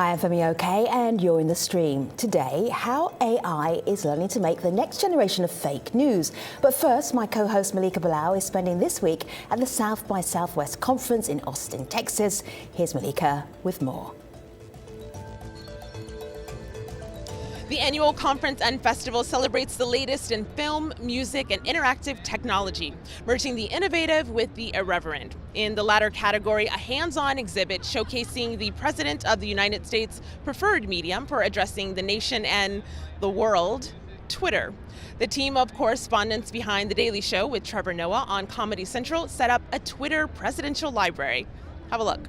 Hi, I'm Femi OK, and you're in the stream. Today, how AI is learning to make the next generation of fake news. But first, my co-host Malika Bilal is spending this week at the South by Southwest conference in Austin, Texas. Here's Malika with more. The annual conference and festival celebrates the latest in film, music, and interactive technology, merging the innovative with the irreverent. In the latter category, a hands-on exhibit showcasing the President of the United States' preferred medium for addressing the nation and the world, Twitter. The team of correspondents behind The Daily Show with Trevor Noah on Comedy Central set up a Twitter presidential library. Have a look.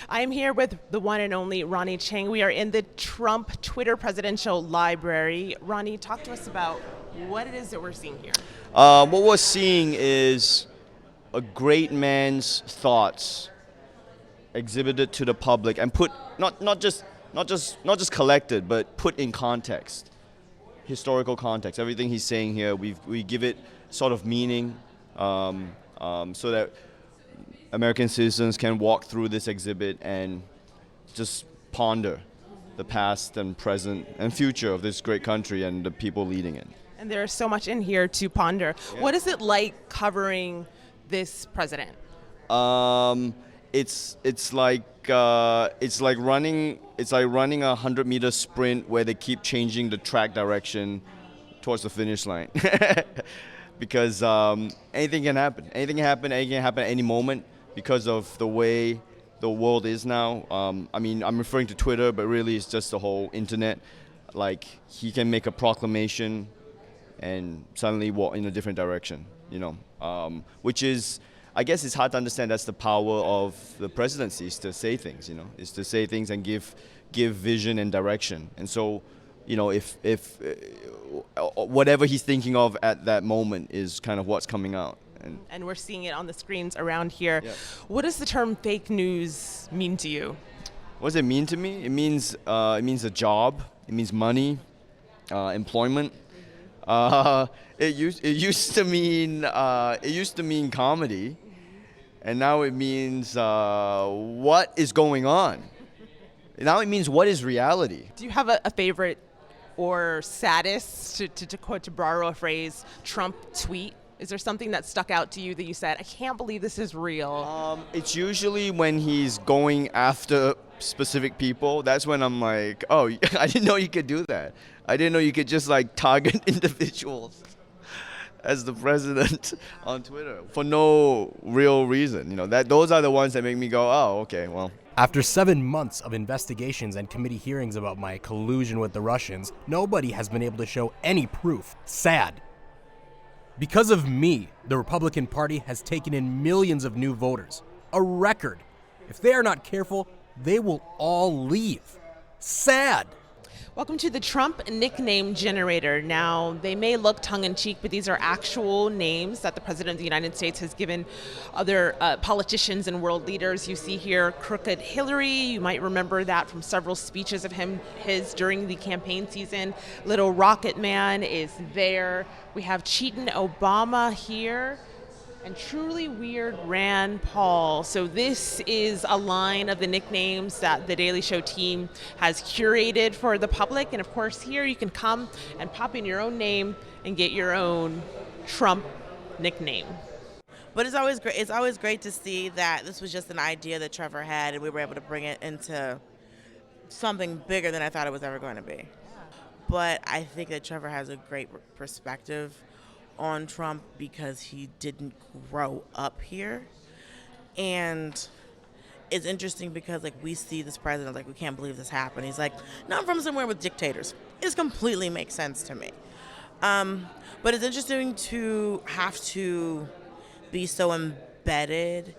I am here with the one and only Ronnie Chang. We are in the Trump Twitter Presidential Library. Ronnie, talk to us about what it is that we're seeing here. What we're seeing is a great man's thoughts exhibited to the public and put not just collected, but put in context, historical context. Everything he's saying here, we give it sort of meaning, so that American citizens can walk through this exhibit and just ponder the past and present and future of this great country and the people leading it. And there's so much in here to ponder. Yeah. What is it like covering this president? It's like running a 100-meter sprint where they keep changing the track direction towards the finish line. Because anything can happen. Anything can happen at any moment because of the way the world is now. I mean, I'm referring to Twitter, but really it's just the whole internet. Like, he can make a proclamation and suddenly walk in a different direction, you know, which is, I guess it's hard to understand. That's the power of the presidency, is to say things, you know, is to say things and give vision and direction. And so, you know, if whatever he's thinking of at that moment is kind of what's coming out. And we're seeing it on the screens around here. Yeah. What does the term fake news mean to you? What does it mean to me? It means a job. It means money, employment. It used to mean comedy, and now it means what is going on. Now it means what is reality. Do you have a favorite or saddest, to borrow a phrase, Trump tweet? Is there something that stuck out to you that you said, I can't believe this is real? It's usually when he's going after specific people. That's when I'm like, oh, I didn't know you could do that. I didn't know you could just like target individuals as the president on Twitter for no real reason. You know, those are the ones that make me go, oh, okay, well. After 7 months of investigations and committee hearings about my collusion with the Russians, nobody has been able to show any proof. Sad. Because of me, the Republican Party has taken in millions of new voters. A record. If they are not careful, they will all leave. Sad. Welcome to the Trump nickname generator. Now, they may look tongue-in-cheek, but these are actual names that the President of the United States has given other politicians and world leaders. You see here Crooked Hillary. You might remember that from several speeches of his during the campaign season. Little Rocket Man is there. We have Cheatin' Obama here. And Truly Weird Rand Paul. So this is a line of the nicknames that the Daily Show team has curated for the public. And of course, here you can come and pop in your own name and get your own Trump nickname. But it's always great. It's always great to see that this was just an idea that Trevor had, and we were able to bring it into something bigger than I thought it was ever going to be. But I think that Trevor has a great perspective on Trump because he didn't grow up here. And it's interesting because like we see this president like, we can't believe this happened. He's like, no, I'm from somewhere with dictators. It completely makes sense to me. But it's interesting to have to be so embedded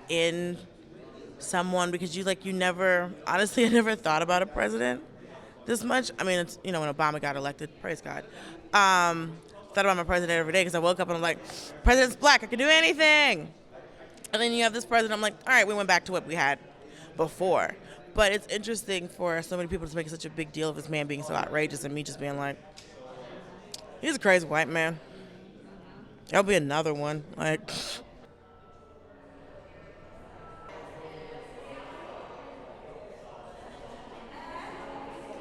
in someone because you never, honestly, I never thought about a president this much. I mean, it's, you know, when Obama got elected, praise God. Thought about my president every day because I woke up and I'm like, president's black, I can do anything. And then you have this president, I'm like, all right, we went back to what we had before. But it's interesting for so many people to make such a big deal of this man being so outrageous and me just being like, he's a crazy white man. There'll be another one. Like,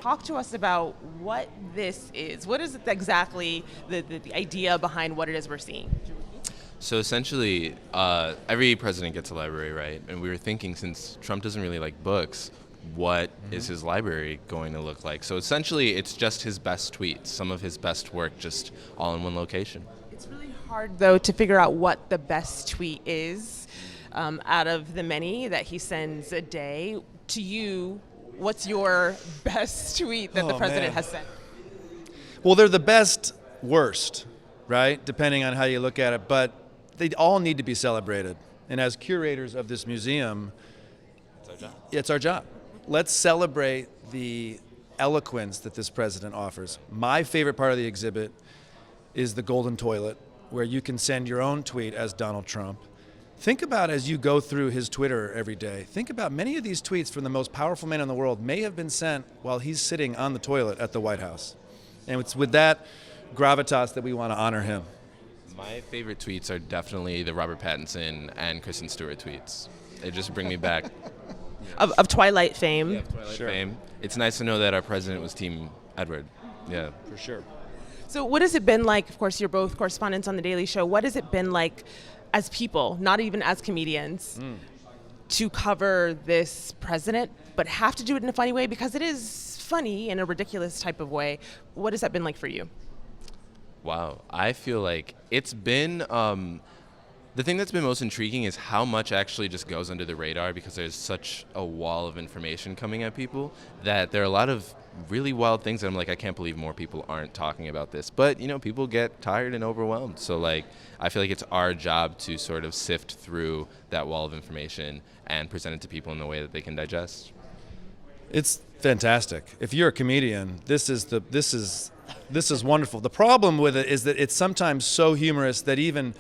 Talk to us about what this is. What is exactly the idea behind what it is we're seeing? So essentially, every president gets a library, right? And we were thinking, since Trump doesn't really like books, what is his library going to look like? So essentially, it's just his best tweets, some of his best work, just all in one location. It's really hard, though, to figure out what the best tweet is out of the many that he sends a day. To you, what's your best tweet that the president has sent? Well, they're the best, worst, right? Depending on how you look at it. But they all need to be celebrated. And as curators of this museum, it's our job. Let's celebrate the eloquence that this president offers. My favorite part of the exhibit is the golden toilet, where you can send your own tweet as Donald Trump. Think about, as you go through his Twitter every day, think about many of these tweets from the most powerful man in the world may have been sent while he's sitting on the toilet at the White House. And it's with that gravitas that we want to honor him. My favorite tweets are definitely the Robert Pattinson and Kristen Stewart tweets. They just bring me back. Of Twilight fame. Yeah, Twilight fame. It's nice to know that our president was Team Edward. Yeah. For sure. So what has it been like? Of course, you're both correspondents on The Daily Show. What has it been like as people, not even as comedians, to cover this president, but have to do it in a funny way? Because it is funny in a ridiculous type of way. What has that been like for you? Wow. I feel like it's been, the thing that's been most intriguing is how much actually just goes under the radar, because there's such a wall of information coming at people that there are a lot of really wild things that I'm like, I can't believe more people aren't talking about this. But, people get tired and overwhelmed. So, I feel like it's our job to sort of sift through that wall of information and present it to people in a way that they can digest. It's fantastic. If you're a comedian, this is wonderful. The problem with it is that it's sometimes so humorous that even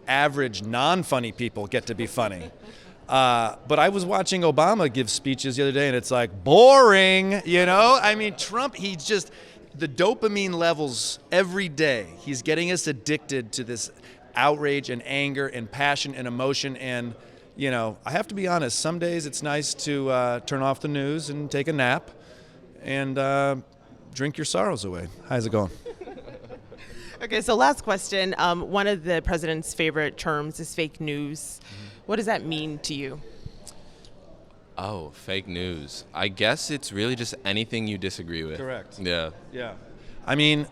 average non-funny people get to be funny. But I was watching Obama give speeches the other day, and it's like, boring, I mean, Trump, he's just, the dopamine levels every day, he's getting us addicted to this outrage and anger and passion and emotion. And, I have to be honest, some days it's nice to turn off the news and take a nap and drink your sorrows away. How's it going? Okay, so last question. One of the president's favorite terms is fake news. What does that mean to you? Oh, fake news. I guess it's really just anything you disagree with. Correct. Yeah. Yeah. I mean,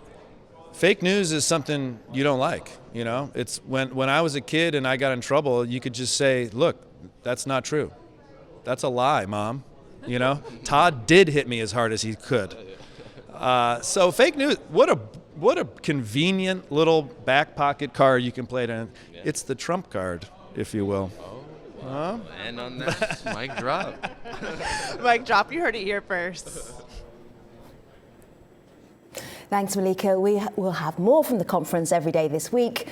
fake news is something you don't like, It's when I was a kid and I got in trouble, you could just say, look, that's not true. That's a lie, Mom. Todd did hit me as hard as he could. So fake news, what a convenient little back pocket card you can play it in. Yeah. It's the Trump card, if you will. Oh, wow. And on that, mic drop. Mic drop, you heard it here first. Thanks, Malika. We will have more from the conference every day this week.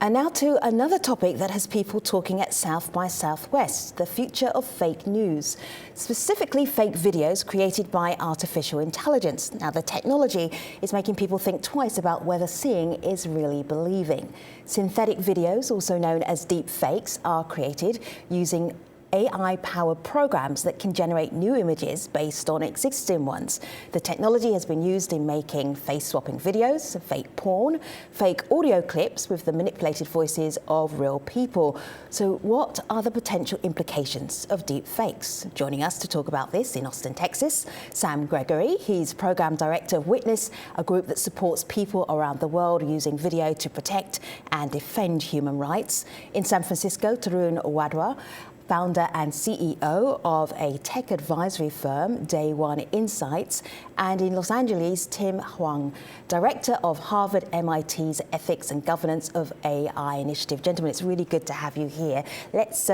And now to another topic that has people talking at South by Southwest, the future of fake news, specifically fake videos created by artificial intelligence. Now, the technology is making people think twice about whether seeing is really believing. Synthetic videos, also known as deepfakes, are created using AI-powered programs that can generate new images based on existing ones. The technology has been used in making face-swapping videos, fake porn, fake audio clips with the manipulated voices of real people. So what are the potential implications of deepfakes? Joining us to talk about this in Austin, Texas, Sam Gregory. He's Program Director of Witness, a group that supports people around the world using video to protect and defend human rights. In San Francisco, Tarun Wadhwa, founder and CEO of a tech advisory firm, Day One Insights, and in Los Angeles, Tim Huang, director of Harvard MIT's Ethics and Governance of AI Initiative. Gentlemen, it's really good to have you here. Let's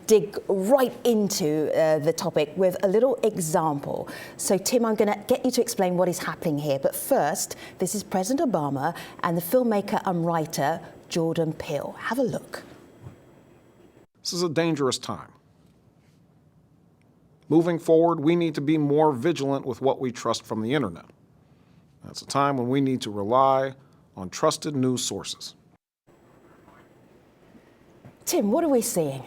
dig right into the topic with a little example. So, Tim, I'm going to get you to explain what is happening here. But first, this is President Obama and the filmmaker and writer Jordan Peele. Have a look. This is a dangerous time. Moving forward, we need to be more vigilant with what we trust from the internet. That's a time when we need to rely on trusted news sources. Tim, what are we seeing?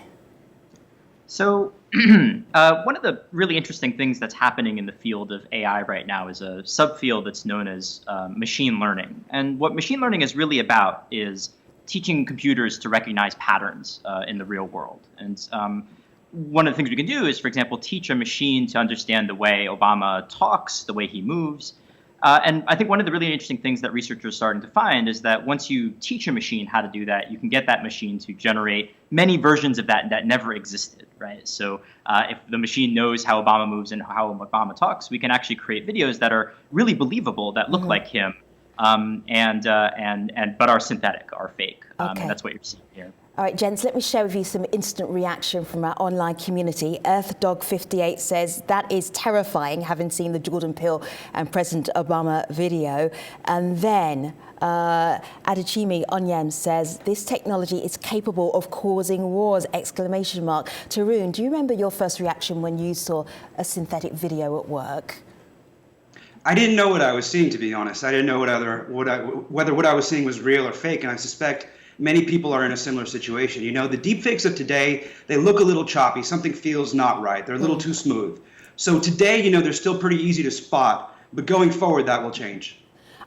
So One of the really interesting things that's happening in the field of AI right now is a subfield that's known as machine learning. And what machine learning is really about is teaching computers to recognize patterns in the real world. And one of the things we can do is, for example, teach a machine to understand the way Obama talks, the way he moves. And I think one of the really interesting things that researchers are starting to find is that once you teach a machine how to do that, you can get that machine to generate many versions of that never existed, right? So if the machine knows how Obama moves and how Obama talks, we can actually create videos that are really believable, that look like him, but are synthetic, are fake. Okay. And that's what you're seeing here. All right, gents, let me share with you some instant reaction from our online community. EarthDog58 says, that is terrifying, having seen the Jordan Peele and President Obama video. And then Adechimi Onyem says, this technology is capable of causing wars, ! Tarun, do you remember your first reaction when you saw a synthetic video at work? I didn't know what I was seeing, to be honest. I didn't know whether what I was seeing was real or fake, and I suspect many people are in a similar situation. You know, the deepfakes of today, they look a little choppy. Something feels not right. They're a little too smooth. So today, you know, they're still pretty easy to spot, but going forward, that will change.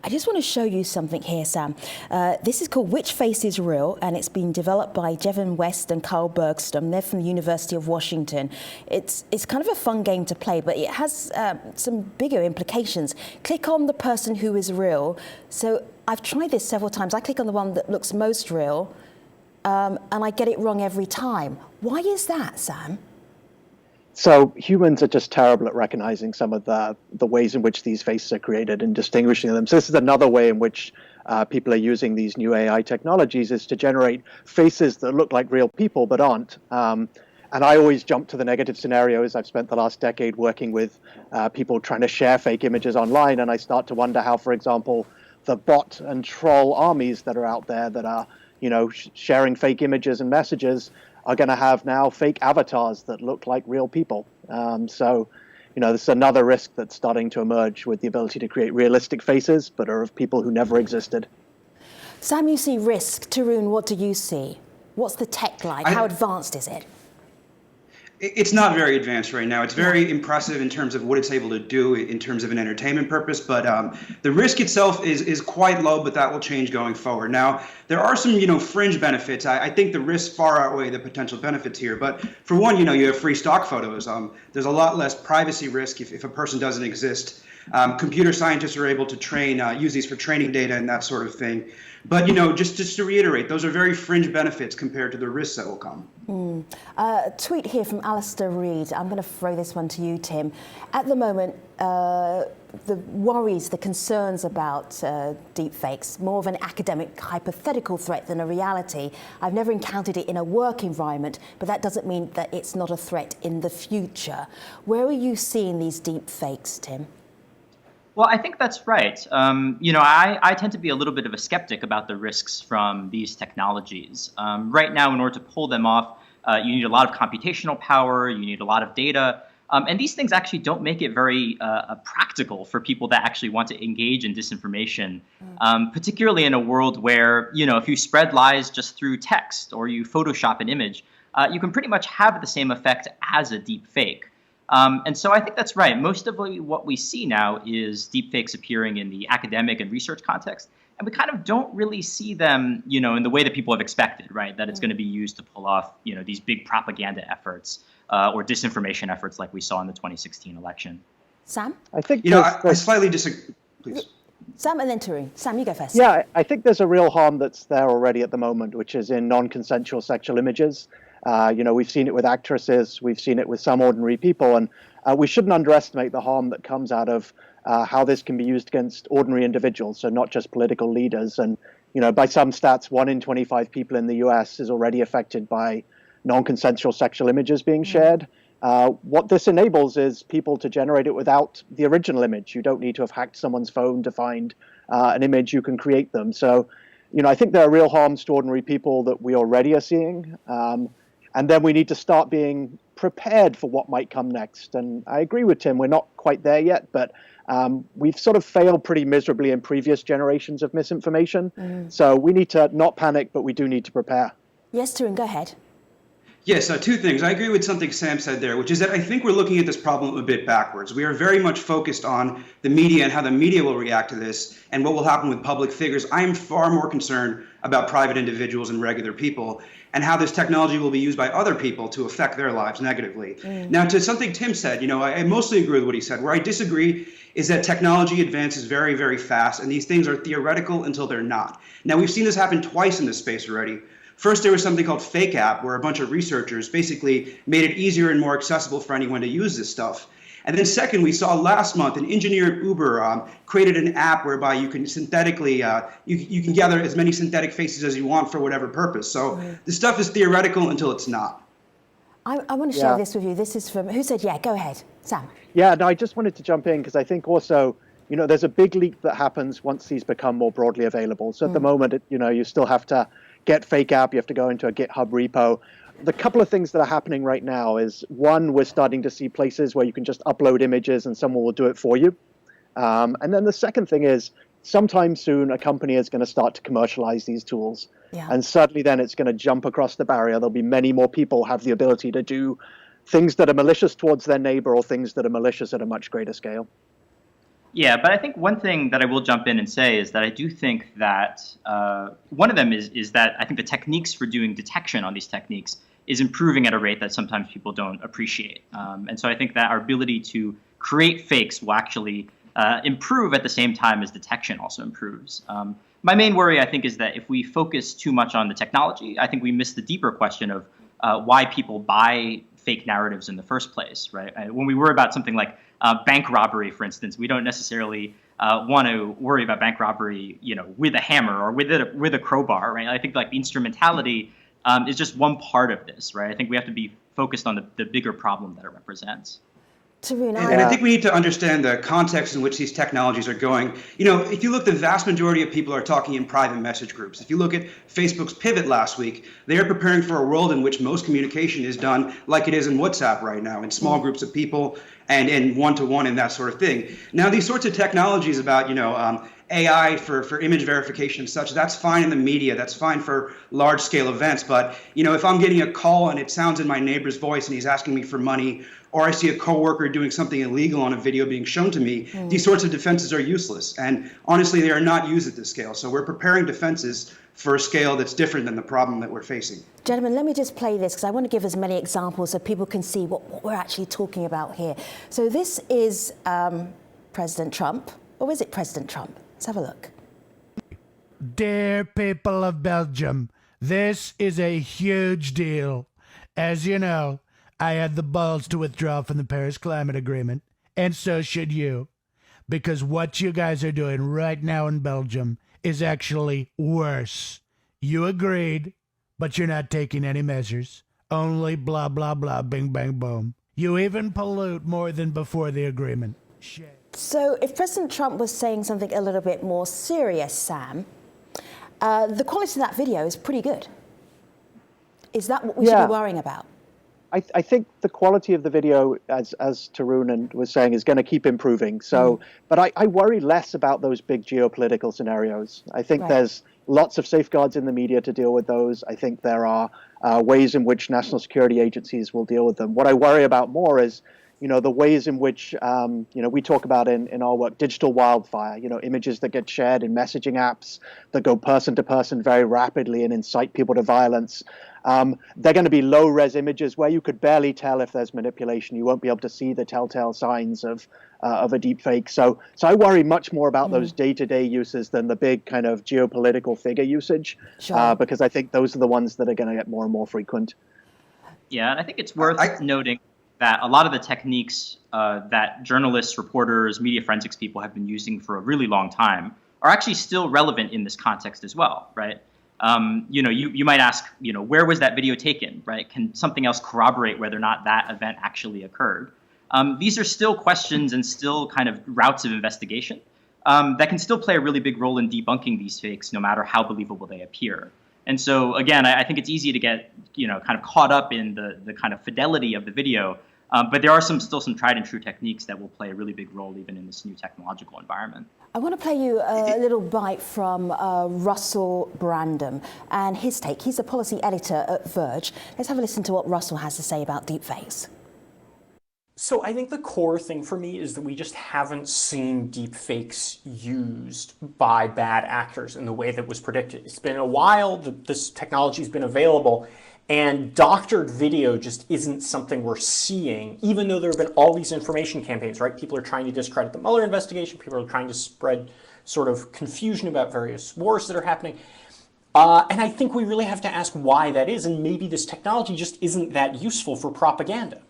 I just want to show you something here, Sam. This is called Which Face is Real, and it's been developed by Jevon West and Carl Bergstrom. They're from the University of Washington. It's kind of a fun game to play, but it has some bigger implications. Click on the person who is real. So I've tried this several times. I click on the one that looks most real, and I get it wrong every time. Why is that, Sam? So humans are just terrible at recognizing some of the ways in which these faces are created and distinguishing them. So this is another way in which people are using these new AI technologies, is to generate faces that look like real people but aren't. And I always jump to the negative scenarios. I've spent the last decade working with people trying to share fake images online, and I start to wonder how, for example, the bot and troll armies that are out there that are, you know, sharing fake images and messages are going to have now fake avatars that look like real people. So, you know, this is another risk that's starting to emerge with the ability to create realistic faces, but are of people who never existed. Sam, you see risk. Tarun, what do you see? What's the tech like? How advanced is it? It's not very advanced right now. It's very impressive in terms of what it's able to do in terms of an entertainment purpose, but the risk itself is quite low, but that will change going forward. Now, there are some, you know, fringe benefits. I think the risks far outweigh the potential benefits here, but for one, you know, you have free stock photos. There's a lot less privacy risk if a person doesn't exist. Computer scientists are able to use these for training data and that sort of thing. But, you know, just to reiterate, those are very fringe benefits compared to the risks that will come. Tweet here from Alistair Reed. I'm going to throw this one to you, Tim. At the moment, the worries, the concerns about deepfakes, more of an academic hypothetical threat than a reality. I've never encountered it in a work environment, but that doesn't mean that it's not a threat in the future. Where are you seeing these deepfakes, Tim? Well, I think that's right. You know, I tend to be a little bit of a skeptic about the risks from these technologies. Right now, in order to pull them off, you need a lot of computational power, you need a lot of data, and these things actually don't make it very practical for people that actually want to engage in disinformation, particularly in a world where, you know, if you spread lies just through text or you Photoshop an image, you can pretty much have the same effect as a deep fake. And so I think that's right. Most of what we see now is deepfakes appearing in the academic and research context, and we kind of don't really see them, you know, in the way that people have expected, right? That it's going to be used to pull off, you know, these big propaganda efforts or disinformation efforts like we saw in the 2016 election. Sam? I think, you know, I slightly disagree. Please. Sam and then Tarun. Sam, you go first. Yeah, I think there's a real harm that's there already at the moment, which is in non-consensual sexual images. You know, we've seen it with actresses, we've seen it with some ordinary people, and we shouldn't underestimate the harm that comes out of how this can be used against ordinary individuals, so not just political leaders. And, you know, by some stats, 1 in 25 people in the US is already affected by non-consensual sexual images being shared. What this enables is people to generate it without the original image. You don't need to have hacked someone's phone to find an image. You can create them. So, you know, I think there are real harms to ordinary people that we already are seeing. And then we need to start being prepared for what might come next. And I agree with Tim, we're not quite there yet, but we've sort of failed pretty miserably in previous generations of misinformation. So we need to not panic, but we do need to prepare. Yes, Tarun, go ahead. Yes, two things. I agree with something Sam said there, which is that I think we're looking at this problem a bit backwards. We are very much focused on the media and how the media will react to this and what will happen with public figures. I am far more concerned about private individuals and regular people and how this technology will be used by other people to affect their lives negatively. Now, to something Tim said, I mostly agree with what he said. Where I disagree is that technology advances very, very fast, and these things are theoretical until they're not. Now, we've seen this happen twice in this space already. First, there was something called Fake App, where a bunch of researchers basically made it easier and more accessible for anyone to use this stuff. And then second, we saw last month an engineer at Uber created an app whereby you can synthetically, you can gather as many synthetic faces as you want for whatever purpose. So this stuff is theoretical until it's not. I want to share this with you. This is from, who said, yeah, go ahead, Sam. Yeah, no, I just wanted to jump in because I think also, there's a big leap that happens once these become more broadly available. So at the moment, you still have to get Fake App, you have to go into a GitHub repo. The couple of things that are happening right now is, one, we're starting to see places where you can just upload images and someone will do it for you. And then the second thing is, sometime soon, a company is going to start to commercialize these tools. Yeah. And suddenly then it's going to jump across the barrier. There'll be many more people have the ability to do things that are malicious towards their neighbor or things that are malicious at a much greater scale. Yeah, but I think one thing that I will jump in and say is that I do think that one of them is that I think the techniques for doing detection on these techniques is improving at a rate that sometimes people don't appreciate. And so I think that our ability to create fakes will actually improve at the same time as detection also improves. My main worry, I think, is that if we focus too much on the technology, I think we miss the deeper question of why people buy fake narratives in the first place, right? When we worry about something like bank robbery, for instance, we don't necessarily want to worry about bank robbery, with a hammer or with a crowbar, right? I think like the instrumentality is just one part of this, right? I think we have to be focused on the bigger problem that it represents. And I think we need to understand the context in which these technologies are going. If you look, the vast majority of people are talking in private message groups. If you look at Facebook's pivot last week, they are preparing for a world in which most communication is done like it is in WhatsApp right now, in small groups of people and in one-to-one and that sort of thing. Now, these sorts of technologies about, AI for image verification and such, that's fine in the media, that's fine for large-scale events. But, if I'm getting a call and it sounds in my neighbor's voice and he's asking me for money, or I see a coworker doing something illegal on a video being shown to me, these sorts of defenses are useless. And honestly, they are not used at this scale. So we're preparing defenses for a scale that's different than the problem that we're facing. Gentlemen, let me just play this because I want to give as many examples so people can see what we're actually talking about here. So this is President Trump, or is it President Trump? Let's have a look. Dear people of Belgium, this is a huge deal. As you know, I had the balls to withdraw from the Paris Climate Agreement, and so should you. Because what you guys are doing right now in Belgium is actually worse. You agreed, but you're not taking any measures. Only blah, blah, blah, bing, bang, boom. You even pollute more than before the agreement. Shit. So if President Trump was saying something a little bit more serious, Sam, the quality of that video is pretty good. Is that what we should be worrying about? I think the quality of the video, as Tarun was saying, is going to keep improving. So, but I worry less about those big geopolitical scenarios. I think there's lots of safeguards in the media to deal with those. I think there are ways in which national security agencies will deal with them. What I worry about more is, the ways in which, we talk about in our work, digital wildfire, images that get shared in messaging apps that go person to person very rapidly and incite people to violence. They're going to be low-res images where you could barely tell if there's manipulation. You won't be able to see the telltale signs of a deepfake. So I worry much more about those day-to-day uses than the big kind of geopolitical figure usage, because I think those are the ones that are going to get more and more frequent. Yeah, and I think it's worth noting that a lot of the techniques that journalists, reporters, media forensics people have been using for a really long time are actually still relevant in this context as well, right? You might ask, where was that video taken, right? Can something else corroborate whether or not that event actually occurred? These are still questions and still kind of routes of investigation that can still play a really big role in debunking these fakes, no matter how believable they appear. And so, again, I think it's easy to get, kind of caught up in the kind of fidelity of the video But there are still some tried and true techniques that will play a really big role even in this new technological environment. I want to play you a little bite from Russell Brandom and his take. He's a policy editor at Verge. Let's have a listen to what Russell has to say about deepfakes. So I think the core thing for me is that we just haven't seen deepfakes used by bad actors in the way that was predicted. It's been a while that this technology's been available, and doctored video just isn't something we're seeing, even though there have been all these information campaigns, right? People are trying to discredit the Mueller investigation. People are trying to spread sort of confusion about various wars that are happening. And I think we really have to ask why that is, and maybe this technology just isn't that useful for propaganda.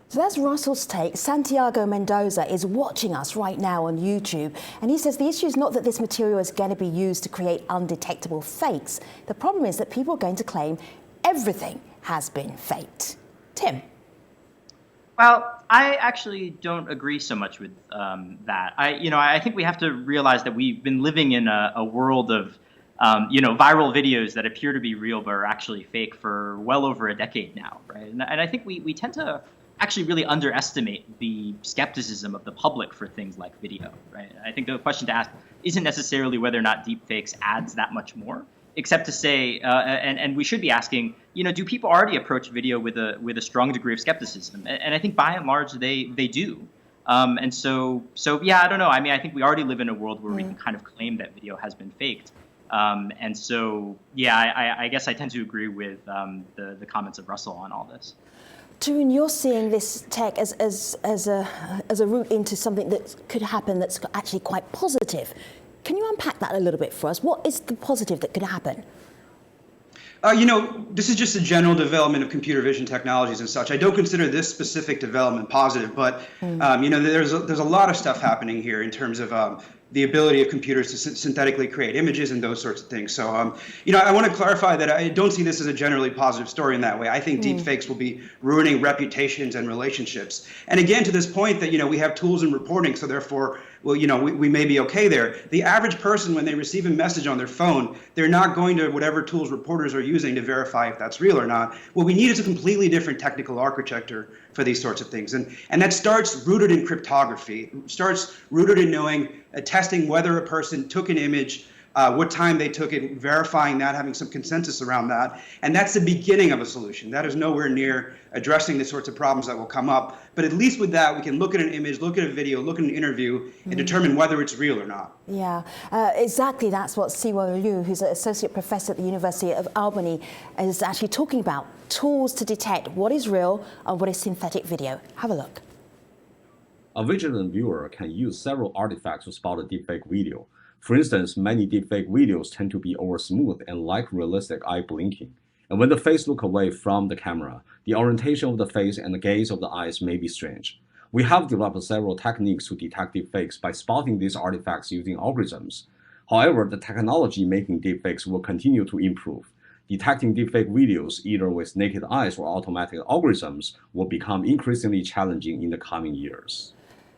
So that's Russell's take. Santiago Mendoza is watching us right now on YouTube, and he says the issue is not that this material is going to be used to create undetectable fakes. The problem is that people are going to claim everything has been faked. Tim? Well, I actually don't agree so much with that. I think we have to realize that we've been living in a world of viral videos that appear to be real but are actually fake for well over a decade now, right? And I think we tend to actually really underestimate the skepticism of the public for things like video, right? I think the question to ask isn't necessarily whether or not deepfakes adds that much more, except to say, and we should be asking, do people already approach video with a strong degree of skepticism? And I think by and large they do. And so yeah, I don't know. I mean, I think we already live in a world where we can kind of claim that video has been faked. And so yeah, I guess I tend to agree with the comments of Russell on all this. Tarun, you're seeing this tech as a route into something that could happen that's actually quite positive. Can you unpack that a little bit for us? What is the positive that could happen? This is just a general development of computer vision technologies and such. I don't consider this specific development positive, but there's a lot of stuff happening here in terms of the ability of computers to synthetically create images and those sorts of things. So, I want to clarify that I don't see this as a generally positive story in that way. I think deepfakes will be ruining reputations and relationships. And again, to this point that, we have tools in reporting, so therefore, we may be okay there. The average person, when they receive a message on their phone, they're not going to whatever tools reporters are using to verify if that's real or not. What we need is a completely different technical architecture for these sorts of things. And that starts rooted in cryptography, starts rooted in knowing, testing whether a person took an image, what time they took it, verifying that, having some consensus around that. And that's the beginning of a solution. That is nowhere near addressing the sorts of problems that will come up. But at least with that, we can look at an image, look at a video, look at an interview, and determine whether it's real or not. Yeah, exactly. That's what Siwo Liu, who's an associate professor at the University of Albany, is actually talking about. Tools to detect what is real and what is synthetic video. Have a look. A vigilant viewer can use several artifacts to spot a deepfake video. For instance, many deepfake videos tend to be over-smooth and lack realistic eye blinking. And when the face looks away from the camera, the orientation of the face and the gaze of the eyes may be strange. We have developed several techniques to detect deepfakes by spotting these artifacts using algorithms. However, the technology making deepfakes will continue to improve. Detecting deepfake videos, either with naked eyes or automatic algorithms, will become increasingly challenging in the coming years.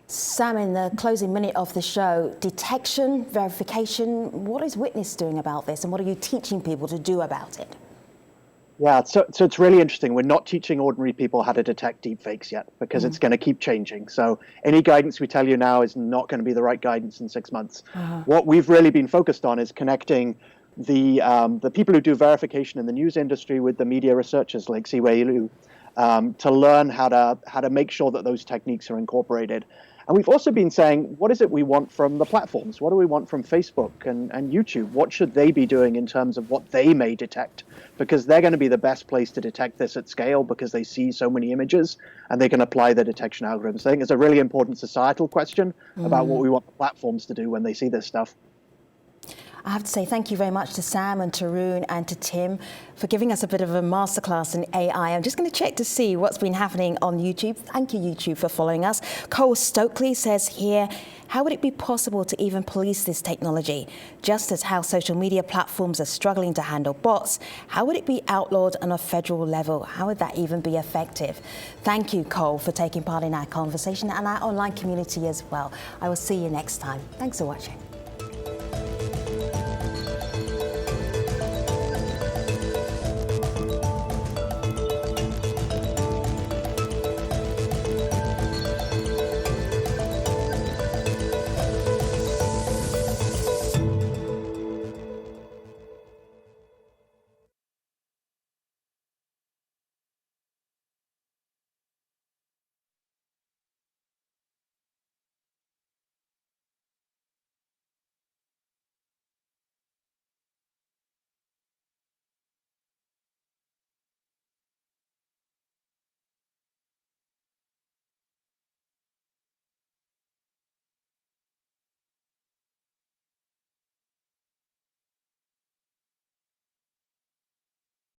Sam, in the closing minute of the show, detection, verification, what is Witness doing about this and what are you teaching people to do about it? Yeah, so it's really interesting. We're not teaching ordinary people how to detect deepfakes yet because it's going to keep changing. So any guidance we tell you now is not going to be the right guidance in 6 months. What we've really been focused on is connecting the people who do verification in the news industry with the media researchers like Siwei Liu to learn how to make sure that those techniques are incorporated. And we've also been saying, what is it we want from the platforms? What do we want from Facebook and YouTube? What should they be doing in terms of what they may detect? Because they're going to be the best place to detect this at scale because they see so many images and they can apply the detection algorithms. I think it's a really important societal question about what we want the platforms to do when they see this stuff. I have to say thank you very much to Sam and Tarun and to Tim for giving us a bit of a masterclass in AI. I'm just going to check to see what's been happening on YouTube. Thank you, YouTube, for following us. Cole Stokely says here, how would it be possible to even police this technology? Just as how social media platforms are struggling to handle bots, how would it be outlawed on a federal level? How would that even be effective? Thank you, Cole, for taking part in our conversation and our online community as well. I will see you next time. Thanks for watching.